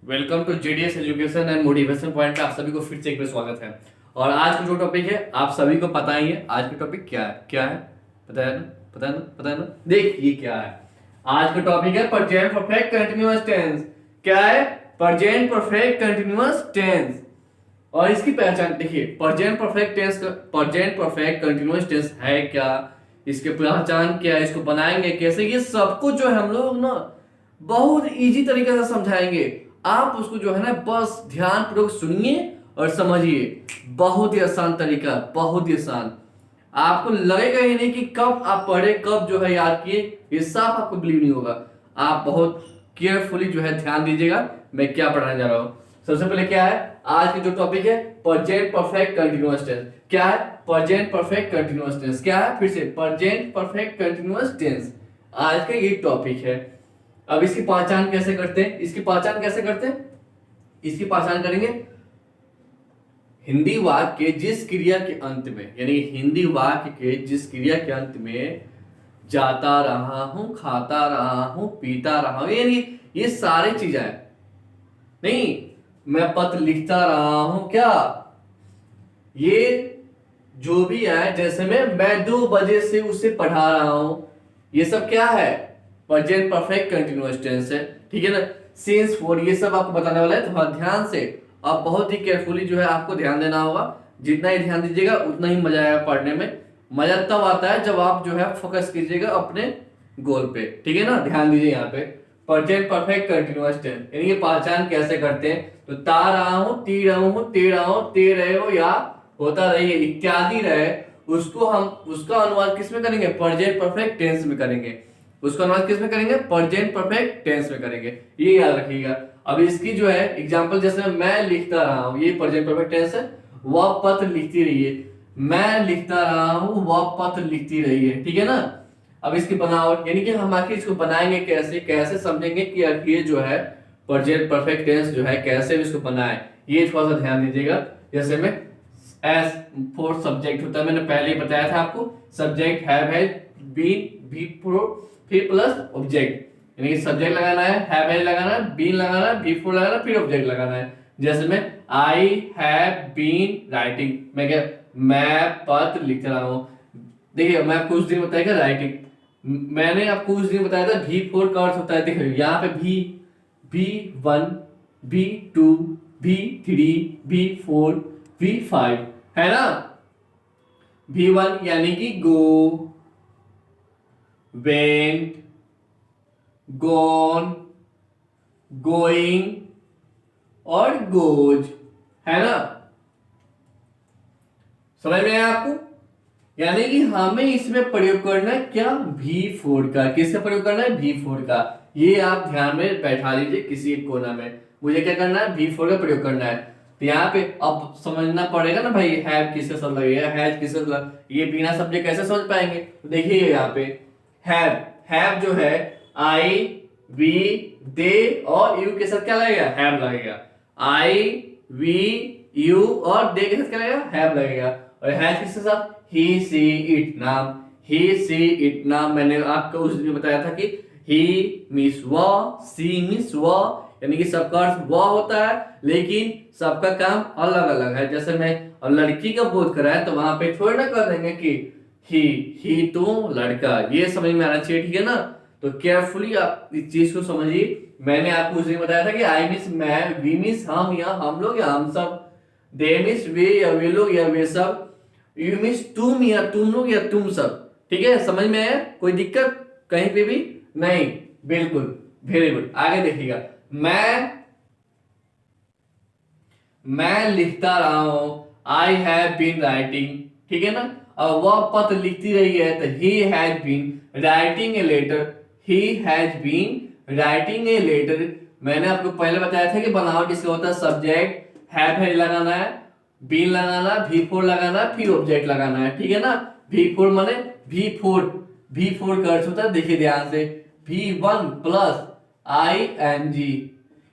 Welcome to JDS education and motivation point पे आप सभी को फिर से एक बार स्वागत है। और आज का जो टॉपिक है आप सभी को पता ही है। आज का टॉपिक क्या है पता है ना? पता है ना? देखिए क्या है। आज का टॉपिक है प्रेजेंट परफेक्ट कंटीन्यूअस टेंस। क्या है? Present perfect continuous tense. और इसकी पहचान देखिए, प्रेजेंट परफेक्ट कंटीन्यूअस टेंस है क्या, इसकी पहचान क्या है, इसको बनाएंगे कैसे, ये सब कुछ जो है हम लोग ना बहुत इजी तरीके से समझाएंगे। आप उसको जो है ना बस ध्यान पूर्वक सुनिए और समझिए। बहुत ही आसान तरीका, बहुत ही आसान। आपको लगेगा ही नहीं कि कब आप पढ़े कब जो है याद किए, ये साफ आपको बिलीव नहीं होगा। आप बहुत केयरफुली जो है ध्यान दीजिएगा मैं क्या पढ़ाने जा रहा हूँ। सबसे पहले क्या है आज की जो टॉपिक है, प्रेजेंट परफेक्ट कंटीन्यूअस टेंस। क्या है? Present perfect continuous tense. क्या है? फिर से प्रेजेंट परफेक्ट कंटीन्यूअस टेंस आज का ये टॉपिक है। अब इसकी पहचान कैसे करते हैं? इसकी पहचान करेंगे हिंदी वाक्य के जिस क्रिया के अंत में, यानी हिंदी वाक्य के जिस क्रिया के अंत में जाता रहा हूं, खाता रहा हूं, पीता रहा हूं, यानी ये सारी चीजें हैं। नहीं, मैं पत्र लिखता रहा हूं, क्या ये जो भी है, जैसे मैं 2 बजे से उसे पढ़ा रहा हूं, ये सब क्या है? प्रेजेंट परफेक्ट कंटीन्यूअस टेंस है। ठीक है ना? सिंस फॉर, ये सब आपको बताने वाला है, तो हाँ ध्यान से आप बहुत ही केयरफुली जो है आपको ध्यान देना होगा। जितना ही ध्यान दीजिएगा उतना ही मजा आएगा पढ़ने में। मजा तब आता है जब आप जो है फोकस कीजिएगा अपने गोल पे। ठीक है ना? ध्यान दीजिए यहाँ पे प्रेजेंट परफेक्ट कंटीन्यूअस टेंस, यानी ये पहचान कैसे करते हैं। तो ता रहा हूं, ती रहा हूं, ते रहा हूं, ते रहे हो, या होता रही है इत्यादि रहे, उसको हम उसका अनुवाद किस में करेंगे? प्रेजेंट परफेक्ट टेंस में करेंगे। उसका अनुवाद किस में करेंगे? प्रेजेंट परफेक्ट टेंस में करेंगे। ये याद रखिएगा। अब इसकी जो है एग्जांपल, जैसे मैं लिखता रहा हूं, ये प्रेजेंट परफेक्ट टेंस है। वह पत्र लिखती रही है, मैं लिखता रहा हूं, वह पत्र लिखती रही है। ठीक है ना? अब इसकी बनावट, यानी कि हम आखिर इसको बनाएंगे कैसे, कैसे समझेंगे कि ये जो है प्रेजेंट परफेक्ट टेंस जो है कैसे इसको बनाए, ये थोड़ा सा ध्यान दीजिएगा। जैसे में एस फोर सब्जेक्ट होता है, मैंने पहले ही बताया था आपको। सब्जेक्ट हैव बीन, बी फिर प्लस ऑब्जेक्ट, यानी कि सब्जेक्ट लगाना है, हैव लगाना है, बीन लगाना है, बी फोर लगाना है, फिर ऑब्जेक्ट लगाना है। जैसे में आई हैव बीन राइटिंग, मैं पत्र लिख रहा हूं। देखिए मैं आपको उस दिन बताया था राइटिंग, मैंने आपको उस दिन बताया था भी फोर का अर्थ होता है। देखिए यहाँ पे भी 1, भी 2, भी 3, भी 4, भी 5 है ना? भी 1 यानी कि गो, वेंट, गॉन, गोइंग और गोज, है ना? समझ में आया आपको? यानी कि हमें इसमें प्रयोग करना है क्या? भी 4 का। किसका प्रयोग करना है? भी 4 का। ये आप ध्यान में बैठा लीजिए किसी एक कोना में। मुझे क्या करना है? भी 4 का प्रयोग करना है। तो यहाँ पे अब समझना पड़ेगा ना भाई, हैव किसके साथ लगेगा, हैज किसके साथ लग, ये बिना सब्जेक्ट कैसे समझ पाएंगे? तो देखिए यहाँ पे हैव जो है आई, वी, दे और यू के साथ क्या लगेगा? हैव लगेगा। आई, वी, यू और दे के साथ क्या लगेगा? हैव लगेगा। और हैज किसके साथ? ही, सी, इट, नाम। ही, सी, इट, नाम। मैंने आपको उस दिन बताया था कि ही मीन्स वह, सी मीन्स वह, यानी कि सबका अर्थ वह होता है, लेकिन सबका काम अलग अलग है। जैसे मैं और लड़की का बोध कराए तो वहां पे थोड़ी ना कर देंगे कि ही तो लड़का, ये समझ में आना चाहिए। ठीक है ना? तो केयरफुली आप इस चीज को समझिए। मैंने आपको उस दिन बताया था कि आई मीन्स मैं, वी मीन्स हम या हम लोग या हम सब, दे मीन्स वे या वे लोग या वे सब, यू मीन्स तुम या तुम लोग या तुम सब। ठीक है? समझ में आया? कोई दिक्कत कहीं पे भी नहीं? बिल्कुल, वेरी गुड। आगे देखिएगा, मैं लिखता रहा हूं, आई हैव बीन राइटिंग। ठीक है ना? और वह पत्र लिखती रही है तो he has been writing a letter, he has been writing a letter. मैंने आपको पहले बताया था कि बनावट इसका होता है सब्जेक्ट हैव लगाना है, बीन लगाना, भी 4 लगाना, फिर ऑब्जेक्ट लगाना है। ठीक है ना? भी 4 माने भी 4 का अर्थ होता है, देखिए ध्यान से, भी 1 प्लस आई एन जी,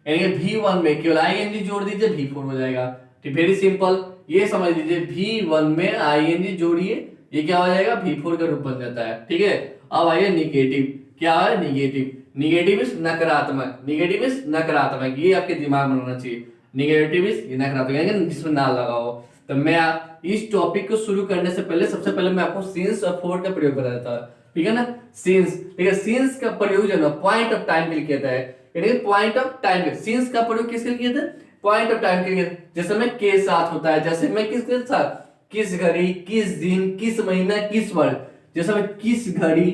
यानी भी 1 में केवल आई एन जी जोड़ दीजिए, भी 4 हो जाएगा। ठीक, वेरी सिंपल। ये समझ लीजिए भी 1 में आई एन जी जोड़िए, ये क्या हो जाएगा? भी 4 का रूप बन जाता है। ठीक है? अब आइए निगेटिव। क्या है? निगेटिव। निगेटिव इज नकारात्मक, निगेटिव इज नकारात्मक, ये आपके दिमाग में होना चाहिए। निगेटिव इज ये नकारात्मक यानी जिसमें ना लगाओ। तो मैं इस टॉपिक को शुरू करने से पहले सबसे पहले मैं आपको सिंस और फॉर का प्रयोग बताया था, ठीक है ना। सिंस, ठीक है, सिंस का प्रयोग जो है पॉइंट ऑफ टाइम के लिए किया है, यानी पॉइंट ऑफ टाइम। सिंस का प्रयोग किसके लिए किया था? पॉइंट ऑफ टाइम के लिए। जैसे में के साथ होता है, जैसे में किसके साथ, किस घड़ी, किस दिन, किस महीना, किस वर्ष। जैसे में किस घड़ी,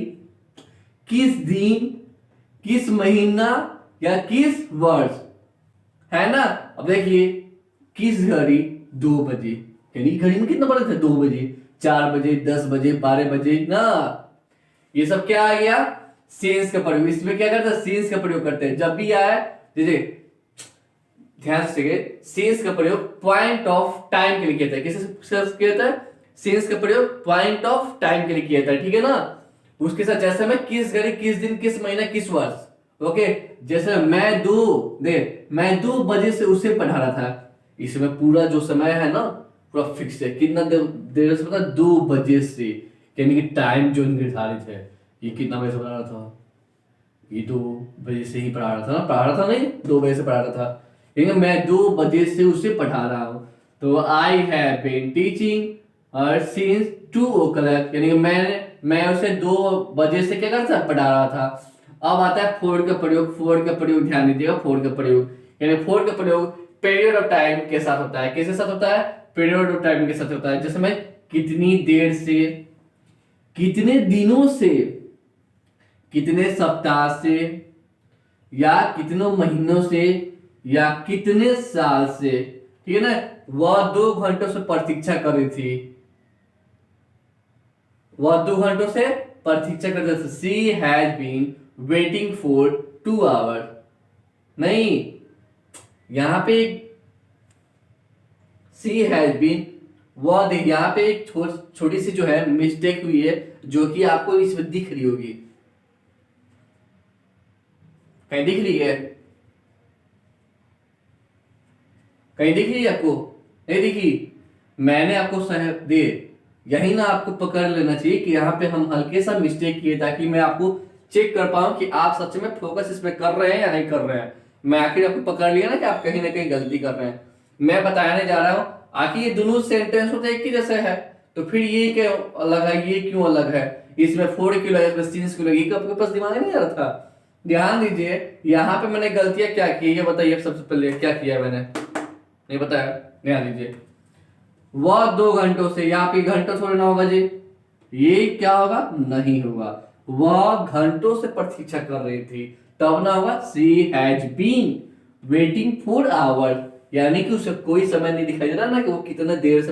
किस दिन, किस महीना या किस वर्ष, है ना। अब देखिए किस घड़ी 2 बजे, यानी घड़ी में कितना बड़ा था 2 बजे, 4 बजे, 10 बजे, 12 बजे ना, ये सब क्या आ गया? सेंस का प्रयोग। इसमें क्या करते हैं? सेंस का प्रयोग करते हैं जब भी आए। जैसे ध्यान से, सेंस का प्रयोग पॉइंट ऑफ टाइम के लिए किया था। किससे किया था? सेंस का प्रयोग पॉइंट ऑफ टाइम के लिए किया था, ठीक है ना। उसके साथ जैसे मैं किस घड़ी, किस दिन, किस महीना, किस वर्ष, ओके। जैसे मैं 2 बजे से उसे पढ़ा रहा था, इसमें पूरा जो समय है ना पूरा फिक्स है। कितना देर से पता? 2 बजे से, यानी कि टाइम जो निर्धारित है। ये कितना बजे से पढ़ा रहा था? ये 2 बजे से ही पढ़ा रहा था ना, पढ़ा रहा था नहीं, 2 बजे से पढ़ा रहा था, यानी मैं 2 बजे से उसे पढ़ा रहा हूँ। तो I have been teaching her since 2 o'clock, यानी कि मैं उसे 2 बजे से क्या करता था? पढ़ा रहा था। अब आता है फोर का प्रयोग। फोर का प्रयोग ध्यान दीजिएगा, फोर का प्रयोग, यानी फोर का प्रयोग पीरियड ऑफ टाइम के साथ होता है। किसके साथ होता है? पीरियड ऑफ टाइम के साथ होता है। जैसे मैं कितनी देर से, कितने दिनों से, कितने सप्ताह से, या कितने महीनों से, या कितने साल से, ठीक है ना। वह 2 घंटों से प्रतीक्षा कर रही थी, वह 2 घंटों से प्रतीक्षा कर रही थी। She has been waiting for 2 hours। नहीं, यहां पे सी हैज बीन, वह देख, यहां पे एक छोटी सी जो है मिस्टेक हुई है, जो कि आपको इसमें दिख रही होगी। कहीं दिख रही है? कहीं दिख रही है आपको? नहीं दिखी? मैंने आपको सह दे, यही ना आपको पकड़ लेना चाहिए कि यहाँ पे हम हल्के सा मिस्टेक किए, ताकि मैं आपको चेक कर पाऊं कि आप सच में फोकस इसमें कर रहे हैं या नहीं कर रहे हैं। मैं आखिर आपको पकड़ लिया ना कि आप कहीं ना कहीं गलती कर रहे हैं। मैं बताने जा रहा हूं, आखिर ये दोनों सेंटेंस होते एक ही जैसे है, तो फिर ये क्यों अलग है, ये क्यों अलग है? इसमें 4 क्यों लगा, इसमें सिंस क्यों लगी? आपके पास दिमाग नहीं आ रहा था? ध्यान दीजिए, यहाँ पे मैंने गलतियां क्या की ये बताइए। सबसे पहले क्या किया मैंने, नहीं बताया? ध्यान दीजिए, वह 2 घंटों से, यहाँ पे घंटों थोड़ा ना होगा जी, ये क्या होगा? नहीं होगा। वह घंटों से प्रतीक्षा कर रही थी, तब ना होगा। She has been waiting for hour, यानी कि उसे कोई समय नहीं दिखाई दे रहा ना कि वो कितने देर से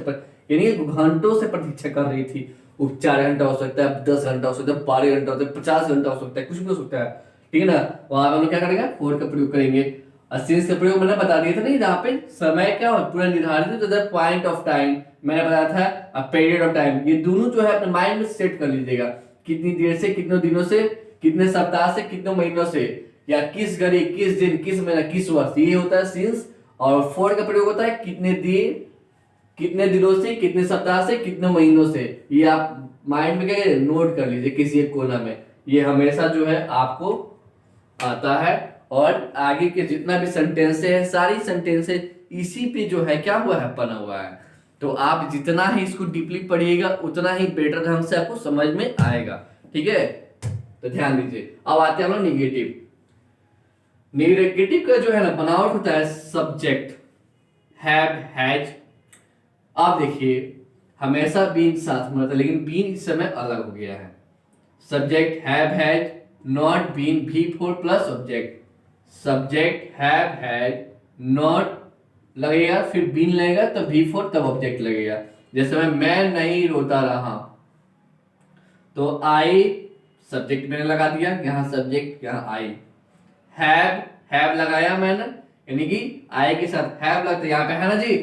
यानी कि घंटों से प्रतीक्षा कर रही थी। वो 4 घंटा हो सकता है, 10 घंटा हो सकता है, 12 घंटा हो सकता है, 50 घंटा हो सकता है, कुछ भी हो सकता है, ठीक है ना। वहां हम लोग क्या करेंगे? फोर का प्रयोग करेंगे। सिंस का प्रयोग मैंने बता दिया था नहीं, जहाँ पे समय क्या हो पूरा निर्धारित है, पॉइंट ऑफ टाइम मैंने बताया था, पीरियड ऑफ टाइम। ये दोनों जो है अपने माइंड में सेट कर लीजिएगा, कितनी देर से, कितने दिनों से, कितने सप्ताह से, कितने महीनों से, या किस घड़ी, किस दिन, किस महीना, किस वर्ष, ये होता है सिंस। और फोर का प्रयोग होता है कितने दिन, कितने दिनों से, कितने सप्ताह से, कितने महीनों से। ये आप माइंड में क्या नोट कर लीजिए किसी एक कोना में, ये हमेशा जो है आपको आता है। और आगे के जितना भी सेंटेंस है, सारी सेंटेंस इसी पे जो है क्या हुआ है, बना हुआ है। तो आप जितना ही इसको डीपली पढ़िएगा उतना ही बेटर ढंग से आपको समझ में आएगा, ठीक है। तो ध्यान दीजिए, अब आते हैं हम लोग निगेटिव। निगेटिव का जो है ना बनावट होता है सब्जेक्ट, हैव, हैज। आप देखिए हमेशा बीन साथ में रहता है, लेकिन बीन इस समय अलग हो गया है। Subject have, has, not been, भी four plus object. Subject have, has, not लगेगा, फिर बीन लगेगा, तब भी फोर, तब ऑब्जेक्ट लगेगा। जैसे मैं नहीं रोता रहा, तो आई सब्जेक्ट मैंने लगा दिया, यहां सब्जेक्ट, यहां आई। हैव लगाया मैंने, यानी कि आई के साथ हैव लगता है, यहां पे है ना जी,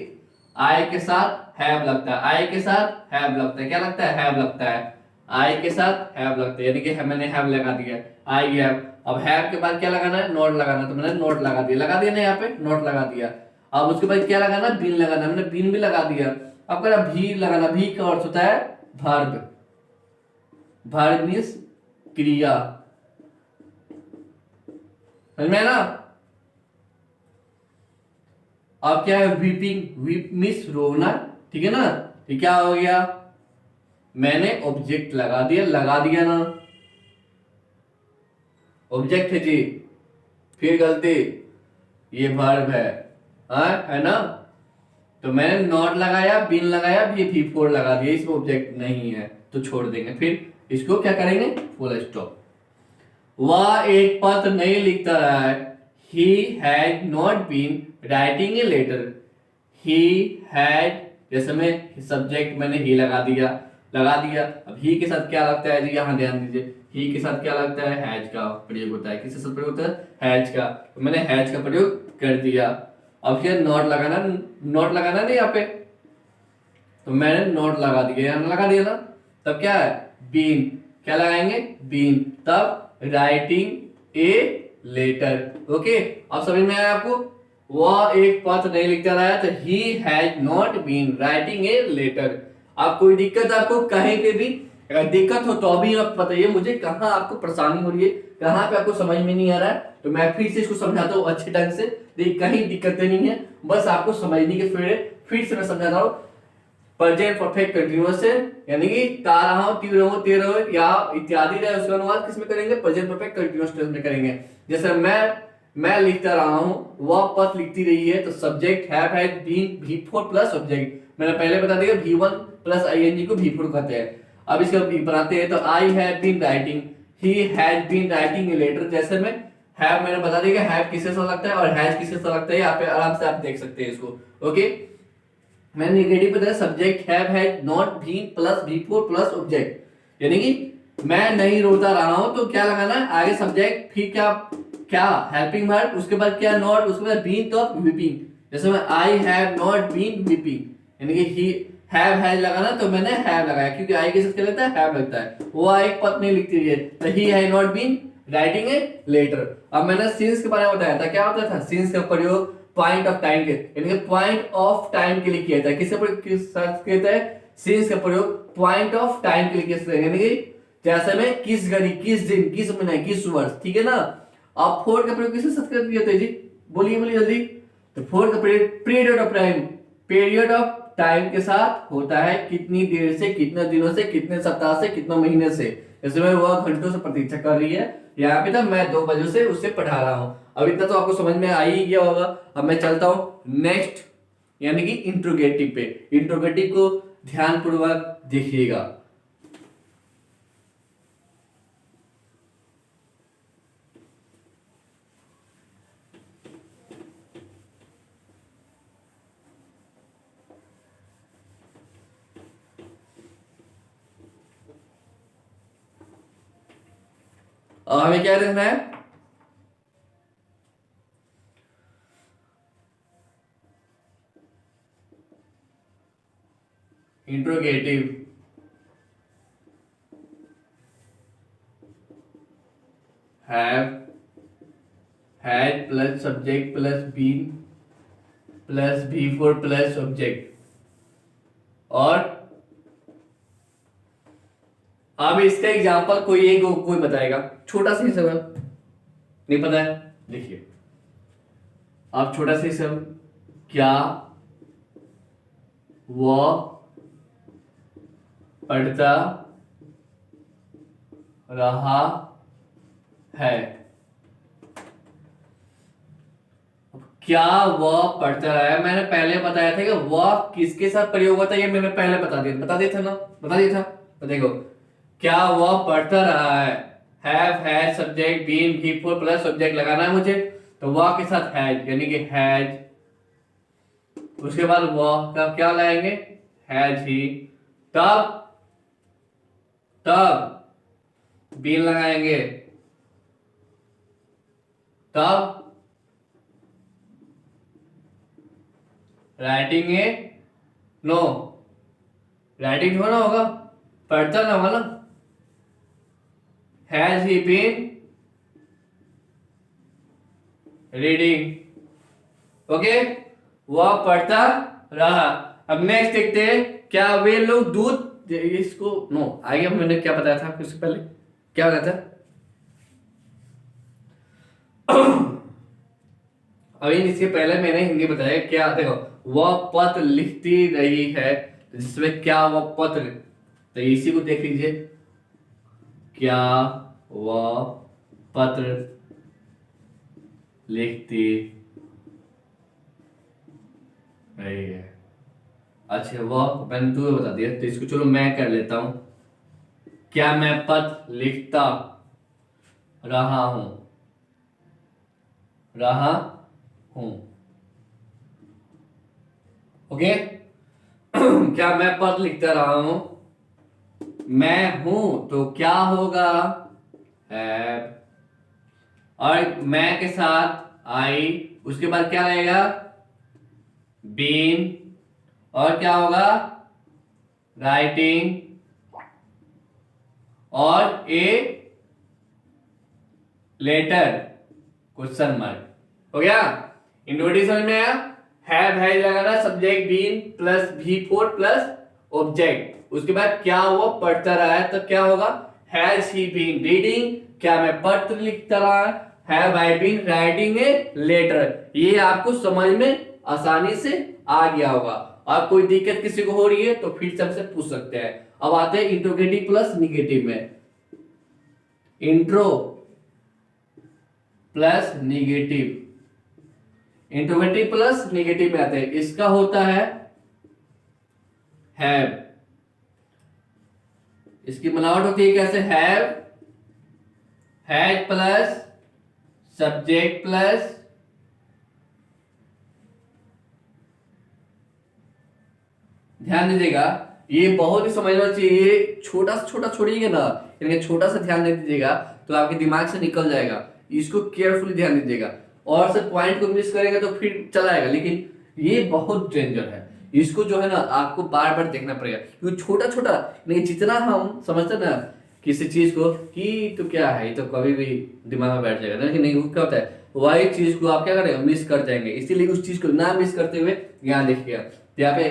आई के साथ हैव लगता है, आई के साथ हैव लगता है, क्या लगता है? हैव लगता है। आई के साथ हैव लगता है, यानी कि मैंने हैव लगा दिया, आई हैव। अब हैव के बाद क्या लगाना है? नॉट लगाना है, तो मैंने नॉट लगा दिया ना, यहाँ पे नॉट लगा दिया। अब उसके बाद क्या लगाना? बीन लगाना, मैंने बीन भी लगा दिया। अब कह रहा भी लगाना, भी का अर्थ होता है वर्ब। वर्ब मीन्स क्रिया, समझ में आया ना। अब क्या है, वीपिंग, वीप मिस रोना, ठीक है ना। ये क्या हो गया, मैंने ऑब्जेक्ट लगा दिया ना, ऑब्जेक्ट है जी, फिर गलती, ये वर्ब है ना। तो मैंने नॉट लगाया, बीन लगाया, भी फोर लगा दिया, इसमें ऑब्जेक्ट नहीं है तो छोड़ देंगे। फिर इसको क्या करेंगे, फुल स्टॉप। वह एक पत्र नहीं लिखता रहा है, he had not been writing a letter. He had, जैसे मैं सब्जेक्ट मैंने ही लगा दिया। अब ही के साथ क्या लगता है जी, यहाँ ध्यान दीजिए, ही के साथ क्या लगता है, हैज का प्रयोग होता है। किसके साथ प्रयोग होता है, हैज का। तो मैंने हैज का प्रयोग कर दिया। अब फिर नॉट लगाना नहीं यहाँ पे, तो मैंने नॉट लगा दिया, यहाँ लगा दिया ना। तब क्या है, बीन, क्या लगाएंगे, बीन, तब राइटिंग ए लेटर। ओके, अब समझ में आया आपको। वह एक पत्र नहीं लिखता रहा, तो he has not been writing a letter. अब कोई दिक्कत आपको कहीं पे भी, अगर दिक्कत हो तो अभी आप बताइए मुझे, कहाँ आपको परेशानी हो रही है, कहाँ पे आपको समझ में नहीं आ रहा है, तो मैं फिर से इसको समझाता हूँ अच्छे ढंग से। देखिए कहीं दिक्कतें नहीं है, बस आपको समझने के फिर से मैं समझा रहा हूँ। प्रेजेंट परफेक्ट कंटीन्यूअस है, यानी कि ता रहा हूं, ती रहो, ते रहो या इत्यादि रहे, उसका अनुवाद किसमें करेंगे, प्रेजेंट परफेक्ट कंटीन्यूअस टेंस में करेंगे। जैसे मैं लिखता रहा हूं, वह पथ लिखती रही है, तो subject have been V4 plus object. मैंने पहले बता दिया V1 प्लस ING को V4 कहते हैं। अब इसका बनाते हैं, तो I have been writing, he has been writing a letter. जैसे में हैव मैंने बता दिया कि हैव किससे लगता है और हैज किससे लगता है, यहाँ पे आराम से आप देख सकते हैं इसको। ओके, मैंने नेगेटिव बताया, subject have not been plus V4 plus object, यानी कि मैं नहीं रोता रहा हूं, तो क्या लगाना है, आगे सब्जेक्ट, फिर क्या हेल्पिंग वर्ब, उसके बाद क्या नॉट, उसके बाद बीन, तो वीपिंग। जैसे मैं I have not been weeping, यानी कि ही हैव लगाना, तो मैंने हैव लगाया, क्योंकि आई के साथ क्या लगता है, हैव लगता है। वो एक पद नहीं लिखती रही है, तो he has not been writing a letter. अब मैंने सिंस के बारे में बताया था, क्या होता था, सिंस का प्रयोग पॉइंट ऑफ टाइम के, यानी कि पॉइंट ऑफ टाइम के लिए किया जाता है। किस कहता है, सिंस का प्रयोग पॉइंट ऑफ टाइम के लिए किया जाता है, यानी कि जैसे में किस घड़ी, किस दिन, किस महीने, किस वर्ष, ठीक है ना। अब फोर का प्रयोग किसके साथ किया जाता है जी, बोलिए जल्दी। तो फोर का प्रयोग पीरियड ऑफ टाइम के साथ होता है, कितनी देर से, कितने दिनों से, कितने सप्ताह से, कितने महीने से। जैसे मैं वह घंटों से प्रतीक्षा कर रही है, यहाँ पे था मैं 2 बजे से उससे पढ़ा रहा हूँ। अब इतना तो आपको समझ में आ ही गया होगा। अब मैं चलता हूँ नेक्स्ट, यानी कि इंट्रोगेटिव पे। इंट्रोगेटिव को ध्यानपूर्वक देखिएगा। अब हमें क्या देखना है, interrogative have, had plus subject plus been plus V4 plus object. और अब इसका एग्जांपल कोई बताएगा, छोटा सा सवाल, नहीं पता है, देखिए आप छोटा सा सब, क्या वह पढ़ता रहा है। क्या वह पढ़ता रहा है, मैंने पहले बताया था कि वह किसके साथ प्रयोग होता है, ये मैंने पहले बता दिया था ना, बता दिया था। तो देखो, क्या वह पढ़ता रहा है, have subject been V4 plus subject लगाना है मुझे, तो वह के साथ हैज, यानी कि हैज, उसके बाद वह का क्या लाएंगे, हैज ही, तब बीन लगाएंगे, तब राइटिंग ए, नो राइटिंग होना होगा, पढ़ता ना होगा ना, has he been reading. Okay, वह पढ़ता रहा। अब नेक्स्ट देखते हैं, क्या वे लोग दूध, इसको नो आगे मैंने क्या बताया था, इससे पहले क्या बताया था अभी इसके पहले मैंने हिंदी बताया, क्या देखो, वह पत्र लिखती रही है, तो जिसमें क्या वह पत्र, तो इसी को देख लीजिए, क्या वह पत्र लिखती रही है। अच्छा, वह मैंने तुम्हें बता दिया, तो इसको चलो मैं कर लेता हूं। क्या मैं पत्र लिखता रहा हूं, रहा हूं, ओके। क्या मैं पत्र लिखता रहा हूं, मैं हूं तो क्या होगा, हैव, और मैं के साथ आई, उसके बाद क्या रहेगा, बीन, और क्या होगा, राइटिंग, और ए लेटर, क्वेश्चन मार्क, हो गया। इंट्रोडक्शन समझ में आया। है लगाना, subject been plus V4 plus object, उसके बाद क्या वो पढ़ता रहा है, तो क्या होगा, हैज ही बीन रीडिंग, क्या मैं पत्र लिखता रहा, have I been writing a letter. ये आपको समझ में आसानी से आ गया होगा। और कोई दिक्कत किसी को हो रही है तो फिर से हमसे पूछ सकते हैं। अब आते हैं इंट्रोगेटिव प्लस निगेटिव में। Intro plus negative, interrogative plus negative में आते हैं, इसका होता है हैव, इसकी बनावट होती है कैसे, have, has plus subject plus ध्यान दीजिएगा, ये बहुत ही समझना चाहिए, छोटा सा छोटा छोड़िएगा ना, यानी छोटा सा ध्यान दे दीजिएगा तो आपके दिमाग से निकल जाएगा। इसको केयरफुली ध्यान दीजिएगा, और सिर्फ पॉइंट को मिस करेंगे तो फिर चलाएगा, लेकिन ये बहुत डेंजर है। इसको जो है ना आपको बार बार देखना पड़ेगा, क्योंकि छोटा छोटा नहीं, जितना हम समझते ना किसी चीज को कि तो क्या है, तो कभी भी दिमाग में बैठ जाएगा, लेकिन नहीं, वो क्या होता है, वही चीज को आप क्या करेंगे, मिस कर जाएंगे। इसीलिए उस चीज को ना मिस करते हुए यहाँ देखिएगा, यहाँ पे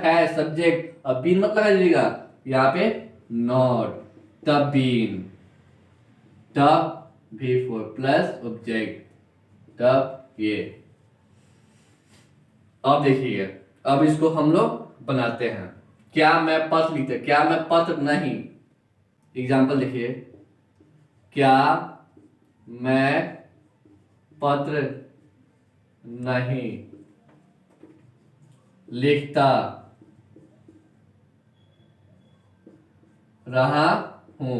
है सब्जेक्ट, अब बीन मत लगा दीजिएगा, यहाँ पे नॉट, तब बीन, तब V4 प्लस ऑब्जेक्ट, तब ये। अब देखिए, अब इसको हम लोग बनाते हैं। क्या मैं पत्र लिखते, क्या मैं पत्र नहीं, एग्जाम्पल देखिए, क्या मैं पत्र नहीं लिखता रहा हूं।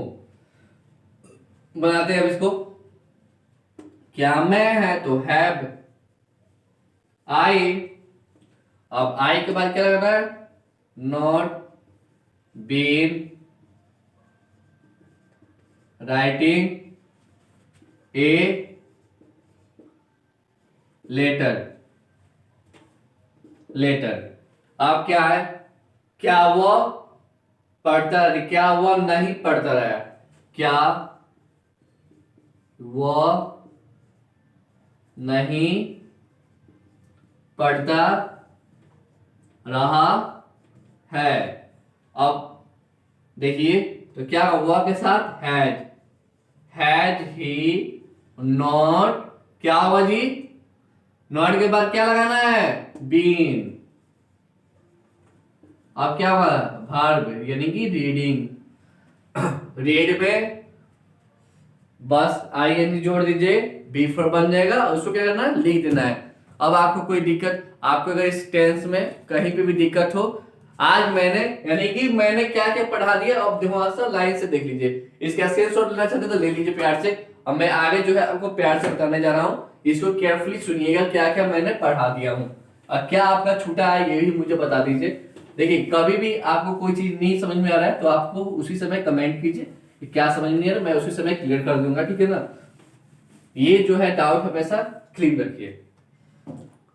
बनाते हैं अब इसको, क्या मैं है तो हैव, आई, अब आई के बाद क्या लगाना है, not been writing a letter, letter. अब क्या है, क्या वो पढ़ता, क्या वो नहीं पढ़ता रहा, क्या वो नहीं पढ़ता रहा है। अब देखिए, तो क्या हुआ के साथ, हैज ही नॉट, क्या हुआ जी, नॉट के बाद क्या लगाना है, बीन, अब क्या हुआ, वर्ब, यानी कि रीडिंग, रीड पे बस ING जोड़ दीजिए, B4 बन जाएगा, और उसको क्या करना है, लिख देना है। अब आपको कोई दिक्कत, आपको अगर इस टेंस में कहीं पे भी दिक्कत हो, आज मैंने यानी कि मैंने क्या क्या पढ़ा दिया, अब दिमाग से लाइन से देख लीजिए, इसका स्क्रीनशॉट लेना चाहते तो ले लीजिए प्यार से। अब मैं आगे जो है आपको प्यार से बताने जा रहा हूँ, इसको केयरफुली सुनिएगा, क्या क्या मैंने पढ़ा दिया हूँ, और क्या आपका छूटा है ये भी मुझे बता दीजिए। देखिए, कभी भी आपको कोई चीज नहीं समझ में आ रहा है तो आपको उसी समय कमेंट कीजिए कि क्या समझ नहीं आ रहा, मैं उसी समय क्लियर कर दूंगा, ठीक है ना। ये जो है डाउट हमेशा क्लीन रखिए।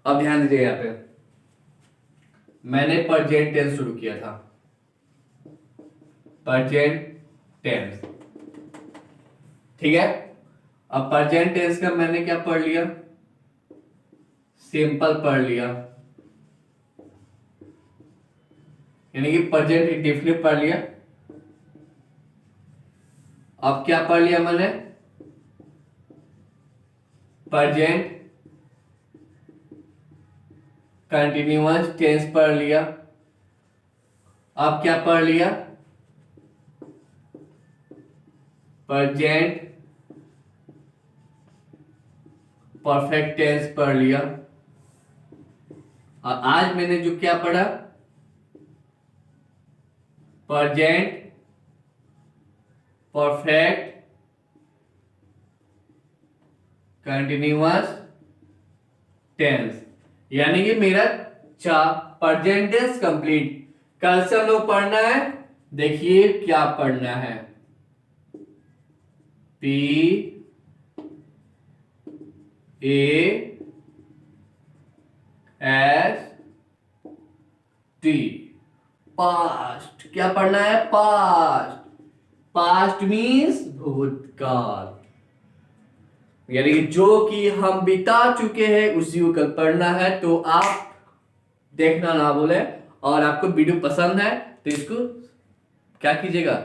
अब ध्यान दीजिए, यहाँ पे मैंने प्रेजेंट टेंस शुरू किया था, प्रेजेंट टेंस, ठीक है। अब प्रेजेंट टेंस का मैंने क्या पढ़ लिया, सिंपल पढ़ लिया, यानी कि प्रेजेंट इंडेफिनिट पढ़ लिया। अब क्या पढ़ लिया मैंने, प्रेजेंट कंटिन्यूअस टेंस पढ़ लिया। अब क्या पढ़ लिया? प्रेजेंट परफेक्ट टेंस पढ़ लिया। और आज मैंने जो क्या पढ़ा, प्रेजेंट परफेक्ट कंटिन्यूअस टेंस, यानी कि मेरा प्रेजेंट टेंस कंप्लीट। कल से हम लोग पढ़ना है, देखिए क्या पढ़ना है, P A S T, past. क्या पढ़ना है? पास्ट। पास्ट मीन्स भूतकाल, यानी कि जो कि हम बिता चुके हैं उसी को कल पढ़ना है। तो आप देखना ना भूलें, और आपको वीडियो पसंद है तो इसको क्या कीजिएगा,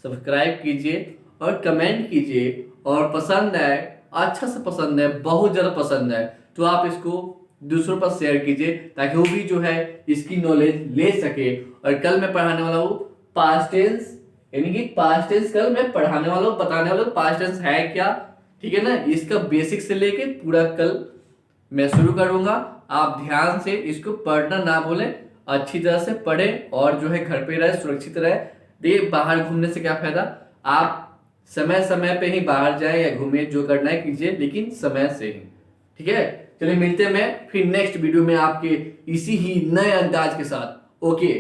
सब्सक्राइब कीजिए और कमेंट कीजिए। और पसंद है, अच्छा से पसंद है, बहुत ज़्यादा पसंद है तो आप इसको दूसरों पर शेयर कीजिए, ताकि वो भी जो है इसकी नॉलेज ले सके। और कल मैं पढ़ाने वाला हूँ पास्ट टेंस, यानी कि पास्ट टेंस कल मैं पढ़ाने वाला हूँ, बताने वाला हूँ पास्ट टेंस है क्या, ठीक है ना। इसका बेसिक से लेके पूरा कल मैं शुरू करूंगा। आप ध्यान से इसको पढ़ना ना भूलें, अच्छी तरह से पढ़ें और जो है घर पे रहे, सुरक्षित रहे। देखिए बाहर घूमने से क्या फायदा, आप समय समय पे ही बाहर जाए या घूमिए, जो करना है कीजिए, लेकिन समय से ही, ठीक है। चलिए मिलते हैं मैं फिर नेक्स्ट वीडियो में आपके इसी ही नए अंदाज के साथ। ओके।